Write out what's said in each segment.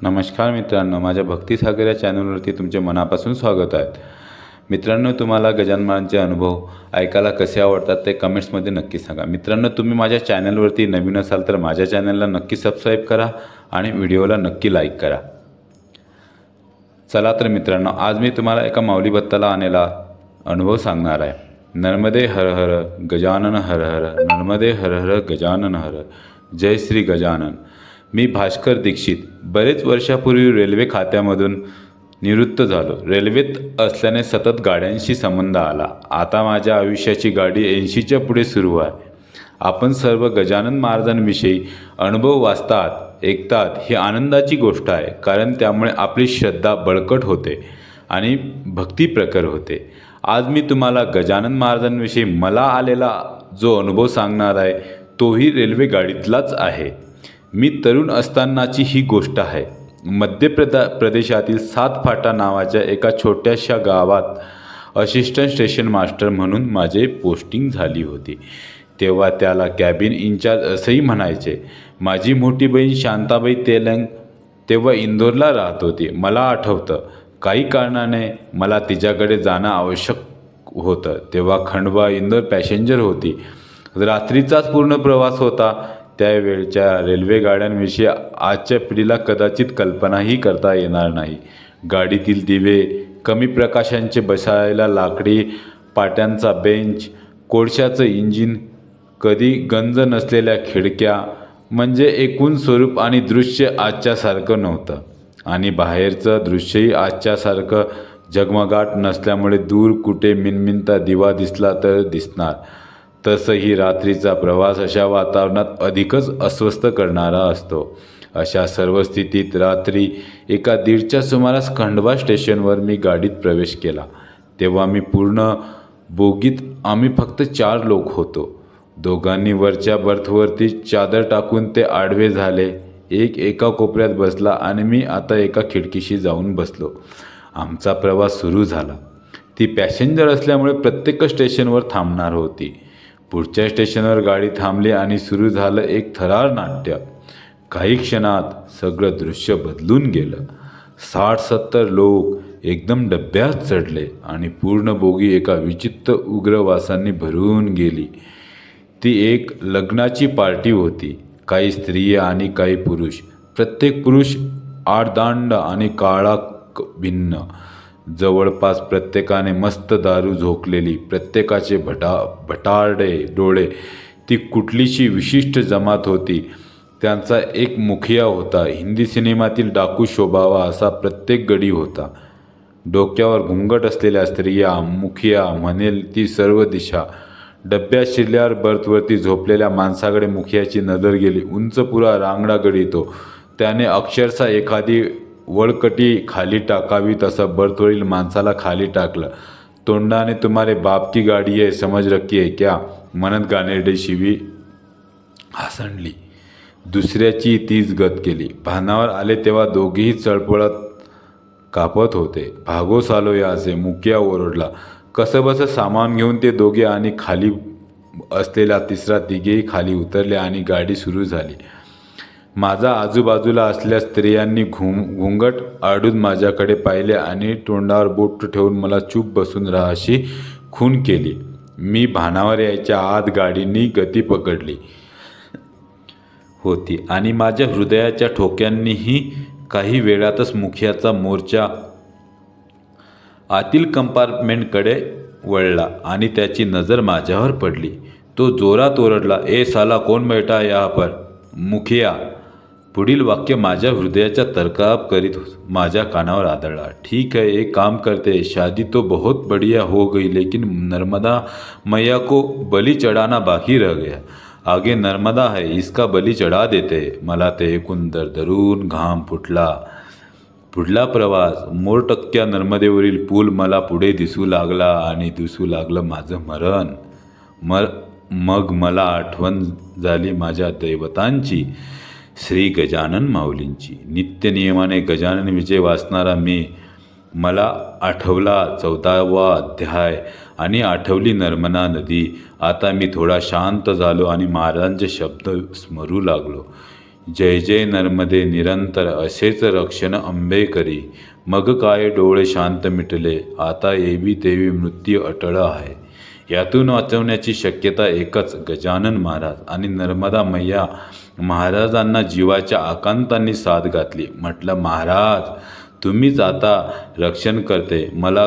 नमस्कार मित्रांनो, माझ्या भक्तिसागर या चॅनलवरती तुमचे मनापासून स्वागत आहे. मित्रांनो, तुम्हाला गजानन महाराजांचे अनुभव ऐकायला कसे आवडतात ते कमेंट्समध्ये नक्की सांगा. मित्रांनो, तुम्ही माझ्या चॅनलवरती नवीन असाल तर माझ्या चॅनलला नक्की सबस्क्राईब करा आणि व्हिडिओला नक्की लाईक करा. चला तर मित्रांनो, आज मी तुम्हाला एका माऊली भक्ताला आलेला अनुभव सांगणार आहे. नर्मदे हर हर गजानन हर हर, नर्मदे हर हर गजानन हर. जय श्री गजानन. मी भास्कर दीक्षित बरेच वर्षापूर्वी रेल्वे खात्यामधून निवृत्त झालो. रेल्वेत असल्याने सतत गाड्यांशी संबंध आला. आता माझ्या आयुष्याची गाडी 80च्या पुढे सुरू आहे. आपण सर्व गजानन महाराजांविषयी अनुभव वाचतात, ऐकतात. ही आनंदाची गोष्ट आहे, कारण त्यामुळे आपली श्रद्धा बळकट होते आणि भक्ती प्रखर होते. आज मी तुम्हाला गजानन महाराजांविषयी मला आलेला जो अनुभव सांगणार आहे तोही रेल्वे गाडीतलाच आहे. मी तरुण असतानाची ही गोष्ट आहे. मध्य प्रदेशातील 7 फाटा नावाच्या एका छोट्याशा गावात असिस्टंट स्टेशन मास्टर म्हणून माझे पोस्टिंग झाली होती. तेव्हा त्याला कॅबिन इन्चार्ज असेही म्हणायचे. माझी मोठी बहीण शांताबाई तेलंग तेव्हा इंदोरला राहत होती. मला आठवतं, काही कारणाने मला तिच्याकडे जाणं आवश्यक होतं. तेव्हा खंडवा इंदोर पॅसेंजर होती. रात्रीचाच पूर्ण प्रवास होता. त्यावेळच्या रेल्वे गाड्यांविषयी आजच्या पिढीला कदाचित कल्पनाही करता येणार नाही. गाडीतील दिवे, कमी प्रकाशांचे बसायला लाकडी पाट्यांचा बेंच, कोळशाचं इंजिन, कधी गंज नसलेल्या खिडक्या, म्हणजे एकूण स्वरूप आणि दृश्य आजच्यासारखं नव्हतं. आणि बाहेरचं दृश्यही आजच्यासारखं झगमगाट नसल्यामुळे दूर कुठे मिणमिणता दिवा दिसला तर दिसणार. तसंही रात्रीचा प्रवास अशा वातावरणात अधिकच अस्वस्थ करणारा असतो. अशा सर्व स्थितीत रात्री 1:30च्या सुमारास खंडवा स्टेशनवर मी गाडीत प्रवेश केला. तेव्हा मी पूर्ण बोगीत आम्ही फक्त 4 लोक होतो. दोघांनी वरच्या बर्थवरती चादर टाकून ते आडवे झाले. एक एका कोपऱ्यात बसला आणि मी आता एका खिडकीशी जाऊन बसलो. आमचा प्रवास सुरू झाला. ती पॅसेंजर असल्यामुळे प्रत्येक स्टेशनवर थांबणार होती. पुढच्या स्टेशनवर गाडी थांबली आणि सुरू झालं एक थरार नाट्य. काही क्षणात सगळं दृश्य बदलून गेलं. 60-70 लोक एकदम डब्यात चढले आणि पूर्ण बोगी एका विचित्र उग्रवासांनी भरून गेली. ती एक लग्नाची पार्टी होती. काही स्त्रिया आणि काही पुरुष. प्रत्येक पुरुष आडदांड आणि काळा भिन्न. जवळपास प्रत्येकाने मस्त दारू झोकलेली. प्रत्येकाचे भटारडे डोळे. ती कुठलीशी विशिष्ट जमात होती. त्यांचा एक मुखिया होता. हिंदी सिनेमातील डाकू शोभावा असा प्रत्येक गडी होता. डोक्यावर घुंगट असलेल्या स्त्रिया. मुखिया म्हणेल ती सर्व दिशा. डब्यात शिरल्यावर बर्थवरती झोपलेल्या माणसाकडे मुखियाची नजर गेली. उंच पुरा रांगडा गडी तो. त्याने अक्षरशः एखादी वळकटी खाली टाकावी तसं बर्थवरील माणसाला खाली टाकलं. तोंडाने तुम्हारे बाप की गाडी आहे, समज रखी आहे क्या म्हणत गाणेरडे शिवी हासणली. दुसऱ्याची तीच गत केली. भानावर आले तेव्हा दोघेही चळपळत कापत होते. भागोस आलो या असे मुखिया ओरडला. कसंबसं सामान घेऊन ते दोघे आणि खाली असलेला तिसरा तिघेही खाली उतरले आणि गाडी सुरू झाली. माझा आजूबाजूला असलेल्या स्त्रियांनी घुंगट आडून माझ्याकडे पाहिले आणि तोंडावर बोट ठेवून मला चूप बसून राहा अशी खूण केली. मी भानावर यायच्या आत गाडीनी गती पकडली होती आणि माझ्या हृदयाच्या ठोक्यांनीही काही वेळातच मुखियाचा मोर्चा आतील कंपार्टमेंटकडे वळला आणि त्याची नजर माझ्यावर पडली. तो जोरात ओरडला, ए साला कौन बैठा यहाँ पर? मुखिया. पुढील वाक्य माझ्या हृदयाचा तर्काप करीत माझ्या कानावर आदळला. ठीक है, एक काम करते, शादी तो बहुत बढ़िया हो गई, लेकिन नर्मदा मैया को बलि चढ़ाना बाकी रह गया. आगे नर्मदा है, इसका बलि चढ़ा देते. मला ते ऐकून दरदरून घाम फुटला. पुढला प्रवास. मोरटक्क्या नर्मदेवरील पूल मला पुढे दिसू लागला आणि दिसू लागलं माझं मरण. मग मला आठवण झाली माझ्या दैवतांची, श्री गजानन माऊलींची. नित्यनियमाने गजानन विजय वाचणारा मला आठवला 14वा अध्याय आणि आठवली नर्मदा नदी. आता मी थोडा शांत झालो आणि महाराजांचे शब्द स्मरू लागलो. जय जय नर्मदे निरंतर असेच रक्षण अंबे करी. मग काय डोळे शांत मिटले, आता येवी तेवी मृत्यू अटळ आहे. यातून वाचवण्याची शक्यता एकच, गजानन महाराज आणि नर्मदा मैया. महाराजांना जीवाच्या आकांतांनी साथ घातली. म्हटलं, महाराज तुम्हीच आता रक्षण करते. मला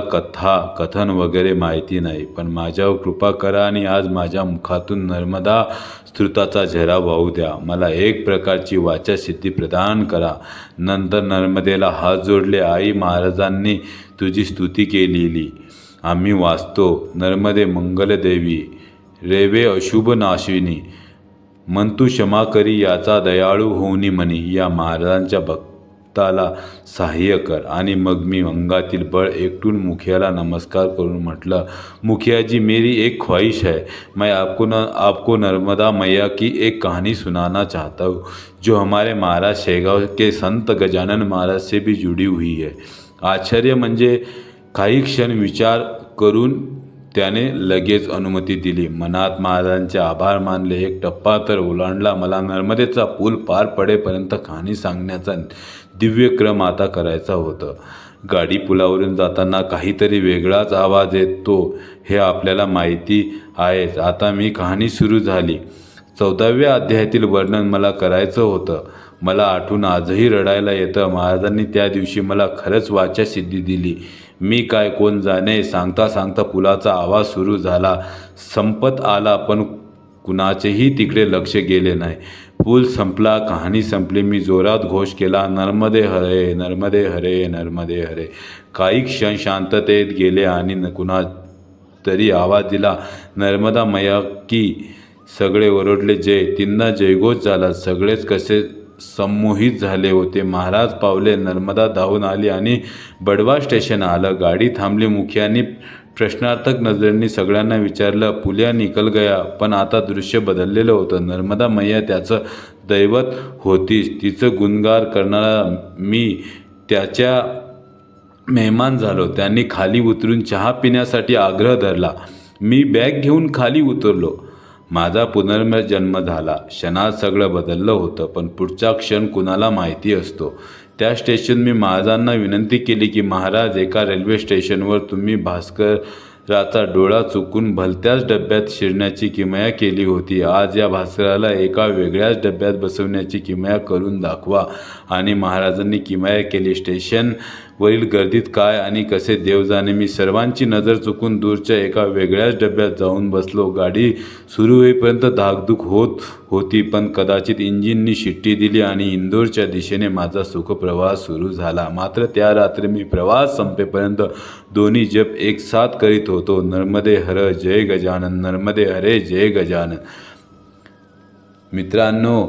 कथन वगैरे माहिती नाही, पण माझ्यावर कृपा करा आणि आज माझ्या मुखातून नर्मदा स्तुताचा झरा वाहू द्या. मला एक प्रकारची वाचासिद्धी प्रदान करा. नंतर नर्मदेला हात जोडले. आई, महाराजांनी तुझी स्तुती केलेली आम्ही वाचतो. नर्मदे मंगलदेवी, रेवे अशुभ नाशिनी, मंतू क्षमा करी याचा दयाळू होऊनी म्हणी. या महाराजांच्या भक्ताला सहाय्य कर. आणि मग मी अंगातील बळ एकटून मुखियाला नमस्कार करून म्हटलं, मुखिया जी, मेरी एक ख्वाहिश है. मैं आपको नर्मदा मैया की एक कहानी सुनाना चाहता हूँ, जो हमारे महाराज शेगाव के संत गजानन महाराज से भी जुड़ी हुई है. आश्चर्य म्हणजे काही क्षण विचार करून त्याने लगेच अनुमती दिली. मनात महाराजांचे आभार मानले. एक टप्पा तर ओलांडला. मला नर्मदेचा पूल पार पडेपर्यंत कहाणी सांगण्याचा दिव्यक्रम आता करायचा होता. गाडी पुलावरून जाताना काहीतरी वेगळाच आवाज येतो हे आपल्याला माहिती आहेच. आता मी कहाणी सुरू झाली. 14व्या अध्यायातील वर्णन मला करायचं होतं. मला आठवून आजही रडायला येतं. महाराजांनी त्या दिवशी मला खरंच वाचासिद्धी दिली. मी काय कोण जाणे. सांगता सांगता पुलाचा आवाज सुरू झाला. संपत आला, पण कुणाचेही तिकडे लक्ष गेले नाही. पूल संपला, कहाणी संपली. मी जोरात घोष केला, नर्मदे हरे, नर्मदे हरे, नर्मदे हरे. काही क्षण शांततेत गेले आणि कुणा तरी आवाज दिला, नर्मदा मैया की. सगळे ओरडले जय. तीनदा जयघोष झाला. सगळेच कसे संमोहित झाले होते. महाराज पावले. नर्मदा धावून आली आणि बडवा स्टेशन आलं. गाडी थांबली. मुखियांनी प्रश्नार्थक नजरेंनी सगळ्यांना विचारलं, पुलिया निकल गया. पण आता दृश्य बदललेलं होतं. नर्मदा मैया त्याचं दैवत होतीच. तिचं गुणगान करणारा मी त्याच्या मेहमान झालो. त्यांनी खाली उतरून चहा पिण्यासाठी आग्रह धरला. मी बॅग घेऊन खाली उतरलो. माझा पुनर्जन्म झाला. क्षणात सगळं बदललं होतं, पण पुढचा क्षण कुणाला माहिती असतो. त्या स्टेशन मी महाराजांना विनंती केली की महाराज, एका रेल्वे स्टेशनवर तुम्ही भास्कराचा डोळा चुकून भलत्याच डब्यात शिरण्याची किमया केली होती. आज या भास्कराला एका वेगळ्याच डब्यात बसवण्याची किमया करून दाखवा. आणि महाराजांनी किमया केली. स्टेशनवरील गर्दीत काय आणि कसे देव जाणे. मी सर्वांची नजर चुकून दूरच्या एका वेगळ्याच डब्यात जाऊन बसलो. गाडी सुरू होईपर्यंत धाकधूक होत होती, पण कदाचित इंजिननी शिट्टी दिली आणि इंदोरच्या दिशेने माझा सुखप्रवास सुरू झाला. मात्र त्या रात्री मी प्रवास संपेपर्यंत दोन्ही जप एक साथ करीत होतो, नर्मदे हर जय गजानन, नर्मदे हरे जय गजानन. मित्रांनो,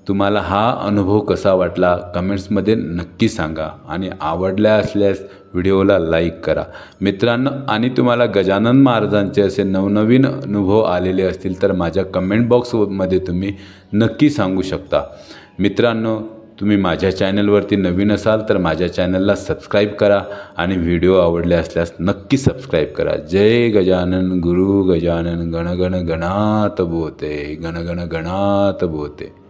तुम्हाला हा अनुभव कसा वाटला कमेंट्समध्ये नक्की सांगा आणि आवडला असल्यास व्हिडिओला लाईक करा मित्रांनो. आणि तुम्हाला गजानन महाराजांचे असे नवनवीन अनुभव आलेले असतील तर माझ्या कमेंट बॉक्समध्ये तुम्ही नक्की सांगू शकता. मित्रांनो, तुम्ही माझ्या चॅनलवरती नवीन असाल तर माझ्या चॅनलला सबस्क्राईब करा आणि व्हिडिओ आवडले असल्यास नक्की सबस्क्राईब करा. जय गजानन, गुरु गजानन, गण गण गणात बोते, गण गण गणात बोते.